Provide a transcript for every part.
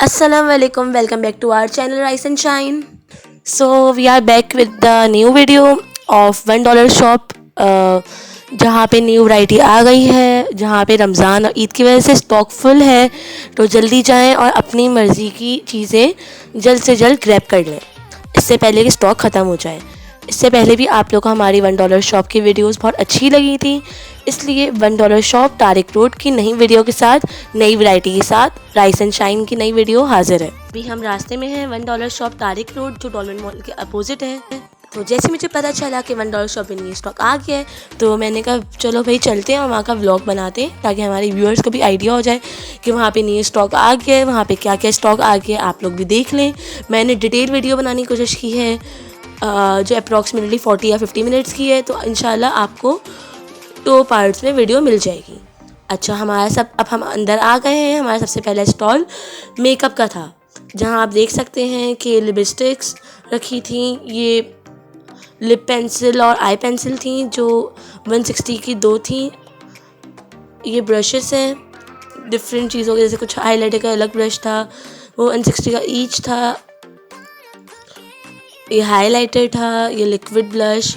Assalamu alaikum, welcome back to our channel Rice and Shine. So we are back with the new video of $1 shop जहाँ पे new variety आ गई है, जहाँ पे रमज़ान और ईद की वजह से स्टॉक फुल है। तो जल्दी जाएं और अपनी मर्ज़ी की चीज़ें जल्द से जल्द ग्रैब कर लें, इससे पहले कि स्टॉक ख़त्म हो जाए। इससे पहले भी आप लोग को हमारी $1 शॉप की वीडियोस बहुत अच्छी लगी थी, इसलिए $1 शॉप तारिक रोड की नई वीडियो के साथ, नई वैरायटी के साथ राइस एंड शाइन की नई वीडियो हाजिर है। अभी हम रास्ते में हैं $1 शॉप तारिक रोड, जो डॉलमेन मॉल के अपोजिट है। तो जैसे मुझे पता चला कि $1 शॉप में न्यू स्टॉक आ गया है, तो मैंने कहा चलो भाई चलते हैं और वहाँ का व्लॉग बनाते हैं, ताकि हमारे व्यूअर्स को भी आइडिया हो जाए कि वहाँ पे न्यू स्टॉक आ गया है, वहाँ पे क्या क्या स्टॉक आ गया है, आप लोग भी देख लें। मैंने डिटेल वीडियो बनाने की कोशिश की है, जो अप्रॉक्सीमेटली 40 या 50 मिनट्स की है, तो इंशाल्लाह आपको 2 पार्ट्स में वीडियो मिल जाएगी। अच्छा, अब हम अंदर आ गए हैं। हमारा सबसे पहला स्टॉल मेकअप का था, जहां आप देख सकते हैं कि लिपस्टिक्स रखी थी, ये लिप पेंसिल और आई पेंसिल थी जो 160 की 2 थी। ये ब्रशेस हैं डिफरेंट चीज़ों के, जैसे कुछ हाईलाइटर का अलग ब्रश था, वो 160 का ईच था। ये हाईलाइटर था, ये लिक्विड ब्लश,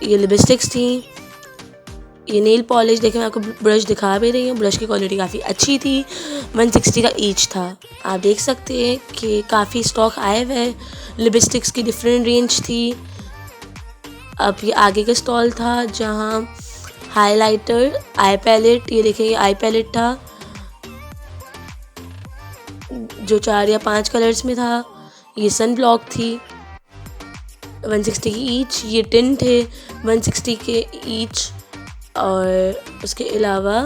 ये लिपस्टिक्स थी, ये नेल पॉलिश। देखिए मैं आपको ब्रश दिखा भी रही हूँ, ब्रश की क्वालिटी काफ़ी अच्छी थी। 160 का ईच था। आप देख सकते हैं कि काफ़ी स्टॉक आए हुए हैं। लिपस्टिक्स की डिफरेंट रेंज थी। अब ये आगे का स्टॉल था, जहाँ हाइलाइटर, आई पैलेट, ये देखिए ये आई पैलेट था जो 4 या 5 कलर्स में था। ये सन ब्लॉक थी 160 की ईच। ये टिन थे 160 के ईच। और उसके अलावा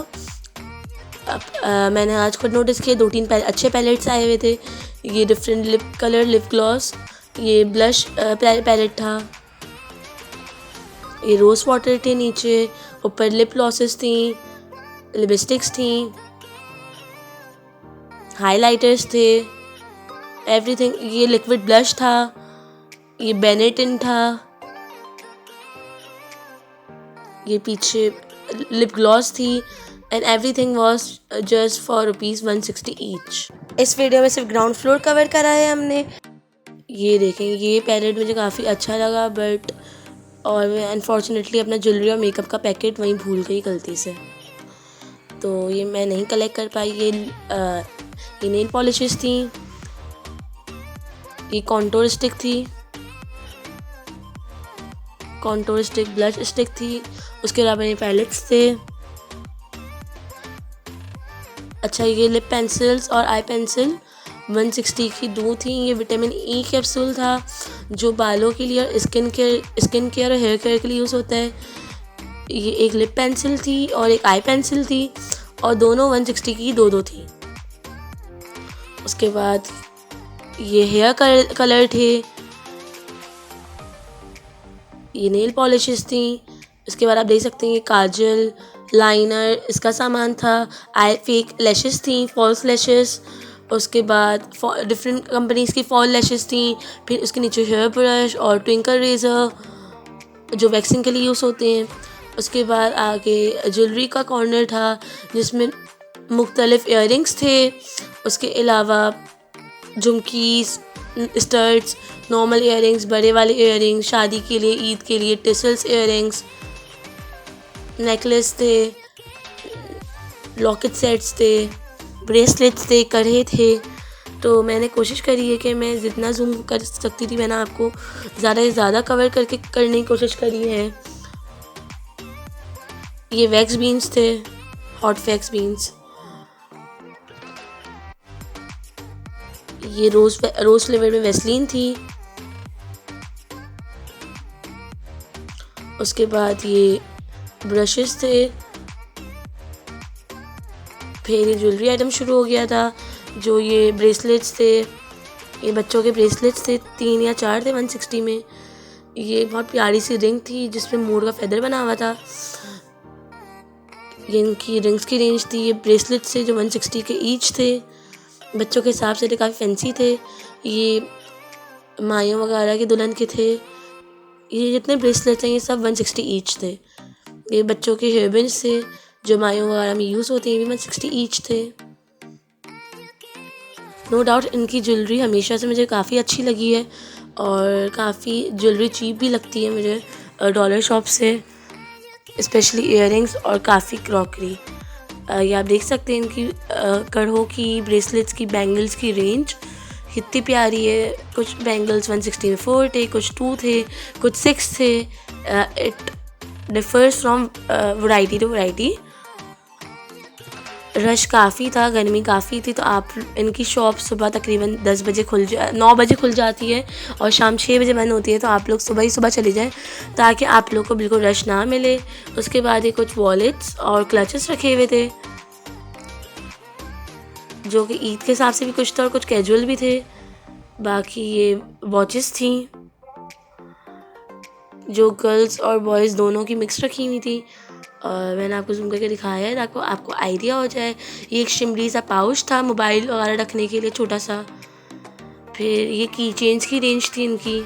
मैंने आज खुद नोटिस किया 2-3 अच्छे पैलेट्स आए हुए थे। ये different lip colour, lip gloss, ये ब्लश पैलेट था, ये रोज़ वाटर थे नीचे, ऊपर लिप ग्लॉसेस थी, लिपस्टिक्स थी, हाइलाइटर्स थे, एवरीथिंग। ये लिक्विड ब्लश था, ये बेनेटिन था, ये पीछे लिप ग्लॉस थी, and everything was just for ₹160 each. इस वीडियो में सिर्फ ग्राउंड फ्लोर कवर करा है हमने। ये देखें, ये पैलेट मुझे काफ़ी अच्छा लगा, बट और मैं अनफॉर्चुनेटली अपना ज्वेलरी और मेकअप का पैकेट वहीं भूल गई गलती से, तो ये मैं नहीं कलेक्ट कर पाई। ये नेल पॉलिशेस थी, ये कॉन्टोर स्टिक थी, कॉन्टोर स्टिक, ब्लश स्टिक थी। उसके अलावा ये पैलेट्स थे। अच्छा, ये लिप पेंसिल्स और आई पेंसिल 160 की 2 थी। ये विटामिन ई कैप्सूल था, जो बालों के लिए और स्किन केयर और हेयर केयर के लिए यूज़ होता है। ये एक लिप पेंसिल थी और एक आई पेंसिल थी, और दोनों 160 की 2-2 थी। उसके बाद ये हेयर कलर थे, ये नेल पॉलिशेस थी। इसके बाद आप देख सकते हैं ये काजल, लाइनर, इसका सामान था। आई फेक लैशेस थी, फॉल्स लैशेस। उसके बाद डिफरेंट कंपनीज़ की फॉल लैशेस थी। फिर उसके नीचे हेयर ब्रश और ट्विंकल रेज़र, जो वैक्सिंग के लिए यूज़ होते हैं। उसके बाद आगे ज्वेलरी का कॉर्नर था, जिसमें मुख्तलिफ इयररिंग्स थे। उसके अलावा झुमकीज़, स्टड्स, नॉर्मल इयररिंग्स, बड़े वाले इयररिंग्स, शादी के लिए, ईद के लिए टिसल्स इयररिंग्स, नेकलेस थे, लॉकेट सेट्स थे, ब्रेसलेट्स थे, कड़े थे। तो मैंने कोशिश करी है कि मैं जितना जूम कर सकती थी मैंने आपको ज़्यादा से ज़्यादा कवर करने की कोशिश करी है। ये वैक्स बीन्स थे, हॉट वैक्स बीन्स। ये रोज़ फ्लेवर में वेस्लीन थी। उसके बाद ये ब्रशेस थे। फिर ये ज्वेलरी आइटम शुरू हो गया था, जो ये ब्रेसलेट्स थे, ये बच्चों के ब्रेसलेट्स थे, 3 या 4 थे 160 में। ये बहुत प्यारी सी रिंग थी जिसमें मोर का फेदर बना हुआ था। ये इनकी रिंग्स की रेंज थी। ये ब्रेसलेट्स थे जो 160 के ईच थे, बच्चों के हिसाब से काफ़ी फैंसी थे। ये मायों वगैरह के दुल्हन के थे। ये जितने ब्रेसलेट्स हैं ये सब 160 ईच थे। ये बच्चों के हेयर बैंड्स थे जो मायों वगैरह में यूज़ होते हैं, ये भी 160 ईच थे। नो डाउट इनकी ज्वेलरी हमेशा से मुझे काफ़ी अच्छी लगी है और काफ़ी ज्वेलरी चीप भी लगती है मुझे डॉलर शॉप से, स्पेशली इयररिंग्स और काफ़ी क्रॉकरी। ये आप देख सकते हैं इनकी कड़ों की, ब्रेसलेट्स की, बैंगल्स की रेंज कितनी प्यारी है। कुछ बैंगल्स 160 में 4 थे, कुछ 2 थे, कुछ 6 थे। It differs from variety to variety. Rush काफ़ी था, गर्मी काफ़ी थी, तो आप इनकी शॉप सुबह तकरीबन 9 बजे खुल जाती है और शाम 6 बजे बंद होती है। तो आप लोग सुबह ही सुबह चले जाएं ताकि आप लोग को बिल्कुल रश ना मिले। उसके बाद ये कुछ वॉलेट्स और क्लचेस रखे हुए थे जो कि ईद के हिसाब से भी कुछ था और कुछ कैजुअल भी थे। बाकी ये वॉचेस थी जो गर्ल्स और बॉयज़ दोनों की मिक्स रखी हुई थी और मैंने आपको जूम करके दिखाया है ताकि आपको आइडिया हो जाए। ये एक शिमरी सा पाउच था मोबाइल वगैरह रखने के लिए छोटा सा। फिर ये की चेन्स की रेंज थी इनकी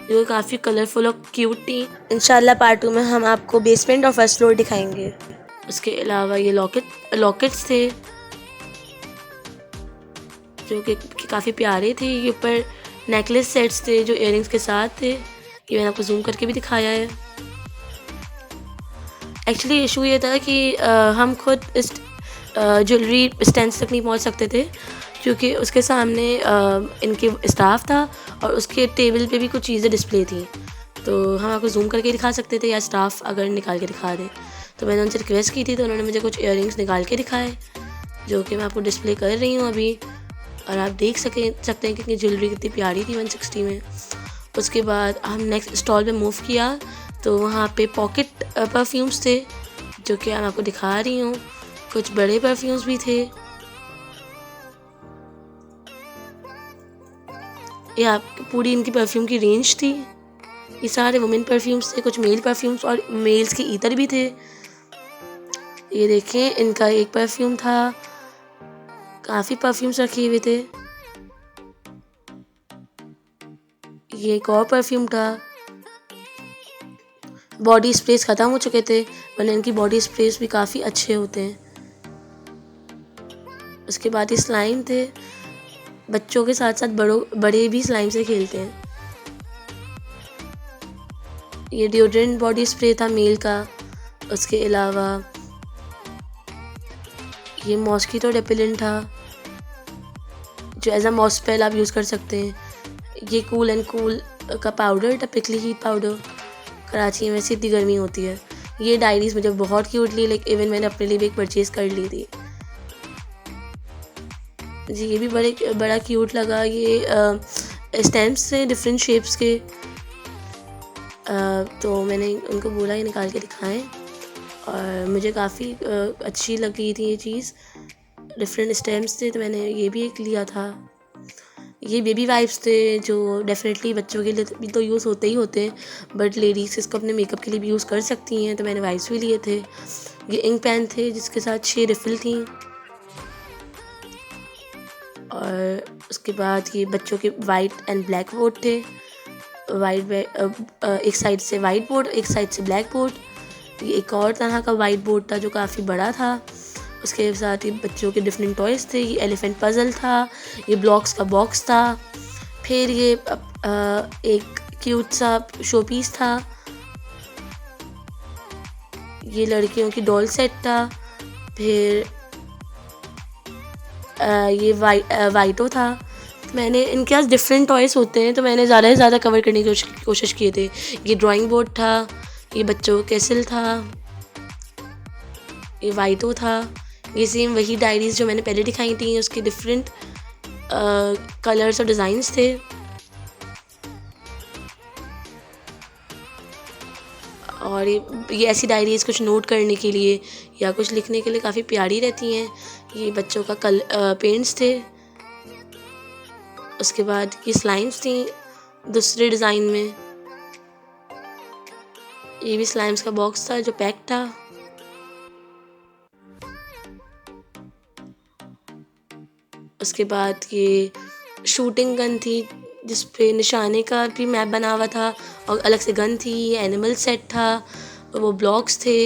जो काफ़ी कलरफुल और क्यूट थी। इंशाल्लाह पार्ट 2 में हम आपको बेसमेंट और फर्स्ट फ्लोर दिखाएंगे। उसके अलावा ये लॉकेट्स थे जो कि काफ़ी प्यारे थे। ये ऊपर नेकलेस सेट्स थे जो इयररिंग्स के साथ थे। ये मैंने आपको जूम करके भी दिखाया है। एक्चुअली इशू ये था कि हम खुद इस ज्वेलरी स्टैंड तक नहीं पहुंच सकते थे क्योंकि उसके सामने इनके स्टाफ था और उसके टेबल पे भी कुछ चीज़ें डिस्प्ले थी, तो हम आपको जूम करके दिखा सकते थे या स्टाफ अगर निकाल के दिखा दे। तो मैंने उनसे रिक्वेस्ट की थी तो उन्होंने मुझे कुछ इयररिंग्स निकाल के दिखाए जो कि मैं आपको डिस्प्ले कर रही हूँ अभी, और आप देख सकते हैं कि ज्वेलरी कितनी प्यारी थी 160 में। उसके बाद हम नेक्स्ट स्टॉल पे मूव किया तो वहाँ पे पॉकेट परफ्यूम्स थे जो कि मैं आपको दिखा रही हूँ। कुछ बड़े परफ्यूम्स भी थे। ये आप पूरी इनकी परफ्यूम की रेंज थी। ये सारे वुमेन परफ्यूम्स थे, कुछ मेल परफ्यूम्स और मेल्स के ईतर भी थे। ये देखें इनका एक परफ्यूम था, काफ़ी परफ्यूम्स रखे हुए थे। ये एक और परफ्यूम था। बॉडी स्प्रेस ख़त्म हो चुके थे वरना इनकी बॉडी स्प्रेस भी काफ़ी अच्छे होते हैं। उसके बाद ये स्लाइम थे, बच्चों के साथ साथ बड़े भी स्लाइम से खेलते हैं। ये डिओड्रेंट बॉडी स्प्रे था मेल का। उसके अलावा ये मॉस्किटो रेपेलेंट था जो एज अ मॉस्पेल आप यूज़ कर सकते हैं। ये कूल एंड कूल का पाउडर था, पिकली हीट पाउडर। कराची में वैसे इतनी गर्मी होती है। ये डायरीज मुझे बहुत क्यूटली इवन मैंने अपने लिए भी एक परचेज़ कर ली थी जी। ये भी बड़ा क्यूट लगा। ये स्टैम्प्स थे डिफरेंट शेप्स के, तो मैंने उनको बोला ये निकाल के दिखाएं और मुझे काफ़ी अच्छी लगी थी ये चीज़। डिफरेंट स्टैम्प्स थे तो मैंने ये भी एक लिया था। ये बेबी वाइप्स थे जो डेफिनेटली बच्चों के लिए भी तो यूज़ होते ही होते हैं, बट लेडीज़ इसको अपने मेकअप के लिए भी यूज़ कर सकती हैं, तो मैंने वाइप्स भी लिए थे। ये इंक पेन थे जिसके साथ 6 रिफ़िल थी। और उसके बाद ये बच्चों के वाइट एंड ब्लैक बोर्ड थे। एक साइड से वाइट बोर्ड, एक साइड से ब्लैक बोर्ड। ये एक और तरह का वाइट बोर्ड था जो काफ़ी बड़ा था। उसके साथ ये बच्चों के डिफरेंट टॉयज़ थे। ये एलिफेंट पज़ल था, ये ब्लॉक्स का बॉक्स था। फिर ये एक क्यूट सा शो पीस था। ये लड़कियों की डॉल सेट था। फिर ये वाइटो था। मैंने इनके पास डिफरेंट टॉयज़ होते हैं तो मैंने ज़्यादा से ज़्यादा कवर करने की कोशिश किए थे। ये ड्राइंग बोर्ड था, ये बच्चों का कैसल था, ये वाइटो था। ये सेम वही डायरीज़ जो मैंने पहले दिखाई थी, उसके डिफरेंट कलर्स और डिज़ाइंस थे। और ये ऐसी डायरीज़ कुछ नोट करने के लिए या कुछ लिखने के लिए काफ़ी प्यारी रहती हैं। ये बच्चों का पेंट्स थे। उसके बाद ये स्लाइम्स थी दूसरे डिज़ाइन में। ये भी स्लाइम्स का बॉक्स था जो पैक था। उसके बाद ये शूटिंग गन थी जिस पे निशाने का भी मैप बना हुआ था और अलग से गन थी। ये एनिमल सेट था, वो ब्लॉक्स थे।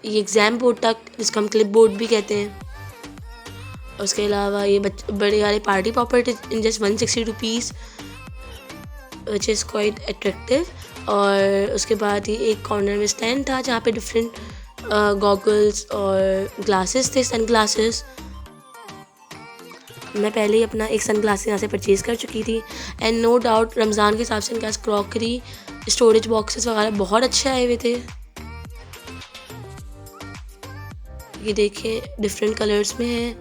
ये एग्ज़ाम बोर्ड था जिसको हम क्लिप बोर्ड भी कहते हैं। उसके अलावा ये बड़े वाले party popper in just 160 rupees, which is quite attractive. और उसके बाद ये एक कॉर्नर में स्टैंड था जहाँ पे डिफरेंट गॉगल्स और ग्लासेस थे, सन ग्लासेस। मैं पहले ही अपना एक सन ग्लासेस यहाँ से परचेज़ कर चुकी थी। एंड नो डाउट रमज़ान के हिसाब से इनके पास क्रॉकरी, स्टोरेज बॉक्सेस वगैरह बहुत अच्छे आए हुए थे। ये देखिए डिफरेंट कलर्स में है,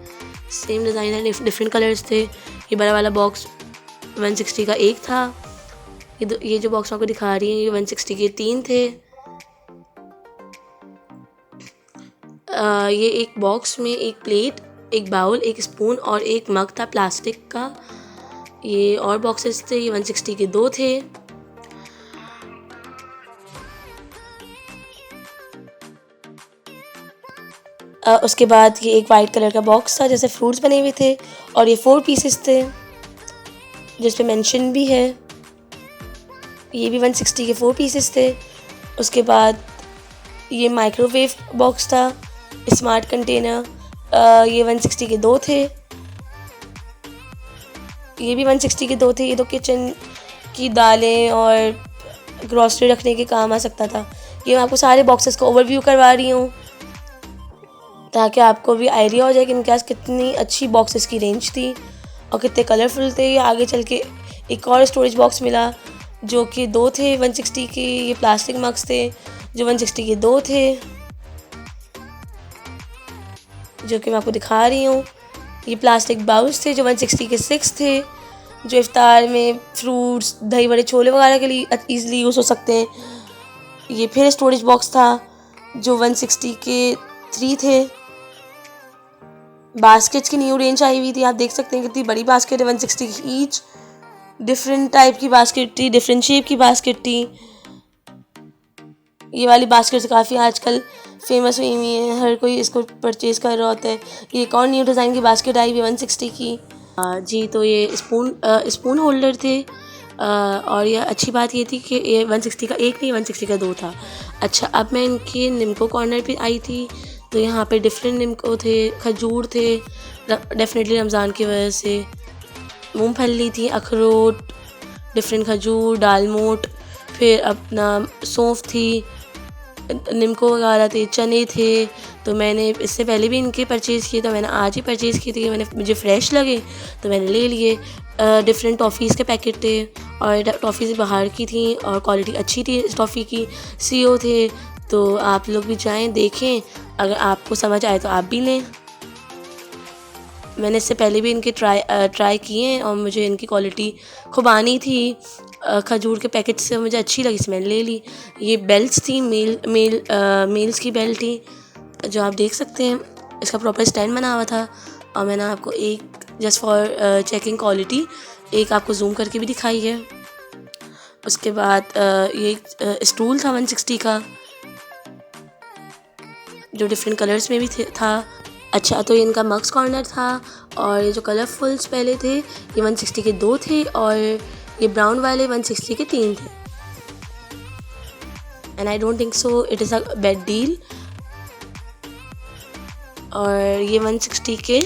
सेम डिज़ाइन है, डिफरेंट कलर्स थे। ये बड़ा वाला बॉक्स 160 का एक था। ये जो बॉक्स आपको दिखा रही है ये 160 के 3 थे। ये एक बॉक्स में एक प्लेट, एक बाउल, एक स्पून और एक मग था प्लास्टिक का। ये और बॉक्सेस थे, ये 160 के 2 थे। उसके बाद ये एक वाइट कलर का बॉक्स था जैसे फ्रूट्स बने हुए थे और ये 4 पीसेस थे जिस पे मेंशन भी है। ये भी 160 के 4 पीसेस थे। उसके बाद ये माइक्रोवेव बॉक्स था, स्मार्ट कंटेनर, ये 160 के 2 थे। ये भी 160 के 2 थे। ये तो किचन की दालें और ग्रॉसरी रखने के काम आ सकता था। ये मैं आपको सारे बॉक्सेस को ओवरव्यू करवा रही हूँ ताकि आपको भी आइडिया हो जाए कि इनके पास कितनी अच्छी बॉक्सेस की रेंज थी और कितने कलरफुल थे। आगे चल के एक और स्टोरेज बॉक्स मिला जो कि 2 थे 160 के। ये प्लास्टिक मग्स थे जो 160 के 2 थे, जो कि मैं आपको दिखा रही हूँ। ये प्लास्टिक बाउल्स थे जो 160 के 6 थे, जो इफ्तार में फ्रूट्स, दही बड़े, छोले वगैरह के लिए ईज़िली यूज़ हो सकते हैं। ये फिर स्टोरेज बॉक्स था जो 160 के 3 थे। बास्केट्स की न्यू रेंज आई हुई थी, आप देख सकते हैं कितनी बड़ी बास्केट है, 160 की ईच। डिफरेंट टाइप की बास्केट थी, डिफरेंट शेप की बास्केट थी। ये वाली बास्केट काफ़ी आजकल फेमस हुई हुई है, हर कोई इसको परचेज़ कर रहा होता है। ये एक और न्यू डिज़ाइन की बास्केट आई हुई 160 की। जी, तो ये स्पून होल्डर थे। और ये अच्छी बात ये थी कि ये 160 का एक नहीं 160 का 2 था। अच्छा, अब मैं इनके निम्को कॉर्नर पे आई थी तो यहाँ पे डिफरेंट निम्को थे, खजूर थे, डेफिनेटली रमज़ान की वजह से, मूंगफली थी, अखरोट, डिफरेंट खजूर, दालमोट, फिर अपना सौंफ थी, निम्को वगैरह थे, चने थे। तो मैंने इससे पहले भी इनके परचेज़ किए, तो मैंने आज ही परचेज़ किए थे कि मुझे फ़्रेश लगे तो मैंने ले लिए। डिफरेंट टॉफ़ीज़ के पैकेट थे और टॉफ़ीज़ बाहर की थी और क्वालिटी अच्छी थी इस टॉफ़ी की। सीओ थे, तो आप लोग भी जाएं देखें, अगर आपको समझ आए तो आप भी लें। मैंने इससे पहले भी इनके ट्राई किए हैं और मुझे इनकी क्वालिटी खूब आनी थी। खजूर के पैकेट से मुझे अच्छी लगी, मैंने ले ली। ये बेल्ट्स थी, मेल्स की बेल्ट थी जो आप देख सकते हैं। इसका प्रॉपर स्टैंड बना हुआ था और मैंने आपको एक जस्ट फॉर चेकिंग क्वालिटी एक आपको जूम करके भी दिखाई है। उसके बाद ये स्टूल था 160 का जो डिफरेंट कलर्स में भी था। अच्छा, तो ये इनका मग्स कॉर्नर था और ये जो कलरफुल्स पहले थे ये 160 के 2 थे और ये ब्राउन वाले 160 के 3 थे। And I don't think so it is a bad deal. और ये 160 के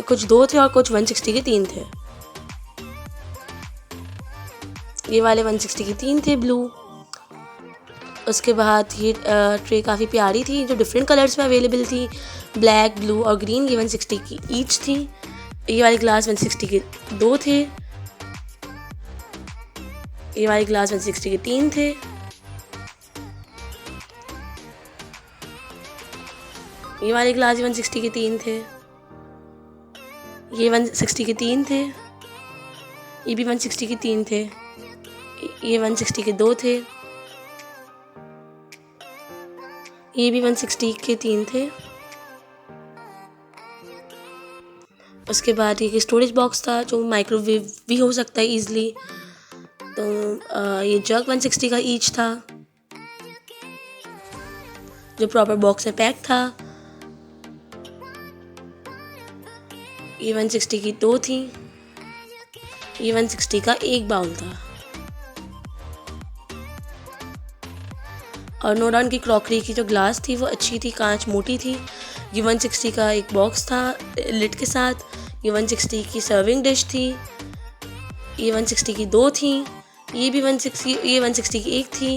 कुछ 2 थे और कुछ 160 के 3 थे। ये वाले 160 के 3 थे ब्लू। उसके बाद ये ट्रे काफ़ी प्यारी थी जो डिफरेंट कलर्स में अवेलेबल थी, ब्लैक, ब्लू और ग्रीन। ये 160 की ईच थी। ये वाली ग्लास 160 के 2 थे। ये वाली ग्लास 160 के 3 थे। ये वाले ग्लास 160 के 3 थे। ये 160 के 3 थे। ये भी 160 के 3 थे। ये 160 के 2 थे। ये भी 160 के 3 थे। उसके बाद ये स्टोरेज बॉक्स था जो माइक्रोवेव भी हो सकता है ईज़िली। तो ये जग 160 का ईच था जो प्रॉपर बॉक्स में पैक था। ये 160 की 2 थी। ये 160 का एक बाउल था। और नो डाउन की क्रॉकरी की जो ग्लास थी वो अच्छी थी, कांच मोटी थी। ये 160 का एक बॉक्स था लिड के साथ। ये 160 की सर्विंग डिश थी। ये 160 की 2 थी। ये भी 160, ये 160 की 1 थी।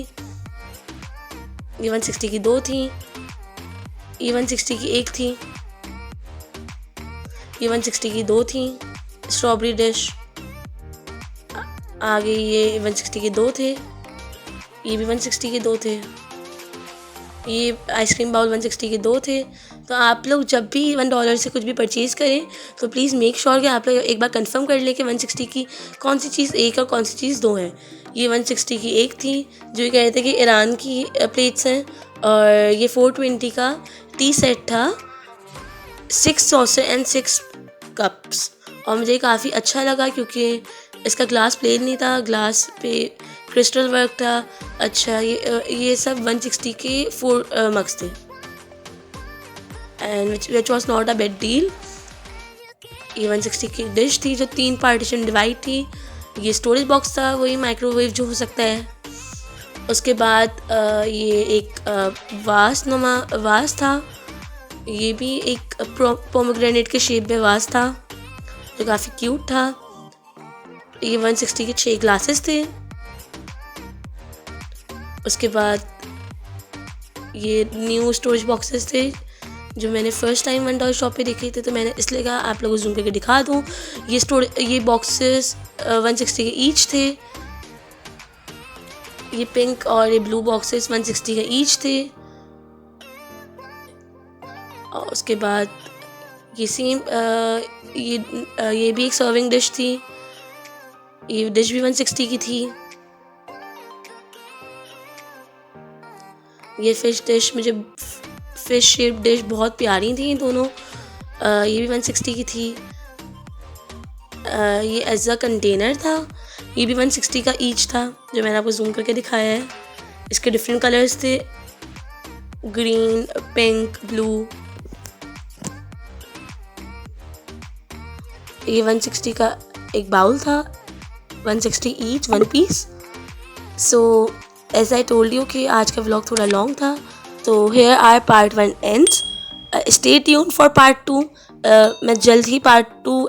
ये 160 की 2 थी। ये 160 की 1 थी। ये 160 की 2 थी स्ट्रॉबेरी डिश। आगे ये 160 के 2 थे। ये भी 160 के 2 थे। ये आइसक्रीम बाउल 160 के 2 थे। तो आप लोग जब भी $1 से कुछ भी परचेज़ करें तो प्लीज़ मेक श्योर कि आप लोग एक बार कंफर्म कर लें कि 160 की कौन सी चीज़ 1 और कौन सी चीज़ 2 है। ये 160 की 1 थी जो ये कह रहे थे कि ईरान की प्लेट्स हैं। और ये 420 का टी सेट था, 6 सॉसर एंड 6 कप्स। और मुझे काफ़ी अच्छा लगा क्योंकि इसका ग्लास प्लेन नहीं था, ग्लास पे क्रिस्टल वर्क था। अच्छा, ये सब 160 के 4 मग्स थे and which was not a bad deal. ये 160 की डिश थी जो 3 पार्टीशन डिवाइड थी। ये स्टोरेज बॉक्स था, वही माइक्रोवेव जो हो सकता है। उसके बाद ये एक वास था। ये भी एक पोमोग्रेनेट के शेप में वास था जो काफ़ी क्यूट था। ये 160 के 6 ग्लासेस थे। उसके बाद ये न्यू स्टोरेज बॉक्सेस थे जो मैंने फ़र्स्ट टाइम $1 शॉप पे देखे थे, तो मैंने इसलिए कहा आप लोगों को जूम करके दिखा दूँ। ये बॉक्सेस 160 के ईच थे। ये पिंक और ये ब्लू बॉक्सेस 160 के ईच थे। और उसके बाद ये सेम ये भी एक सर्विंग डिश थी। ये डिश भी 160 की थी। ये फ़िश डिश, मुझे फ़िश शेप डिश बहुत प्यारी थी दोनों। ये भी 160 की थी। ये एज अ कंटेनर था। ये भी 160 का ईच था जो मैंने आपको जूम करके दिखाया है। इसके डिफरेंट कलर्स थे, ग्रीन, पिंक, ब्लू। ये 160 का एक बाउल था, 160 each, 1 piece. So as I told you कि आज का व्लॉग थोड़ा लॉन्ग था, तो here are part 1 ends. Stay tune for part 2। मैं जल्द ही पार्ट 2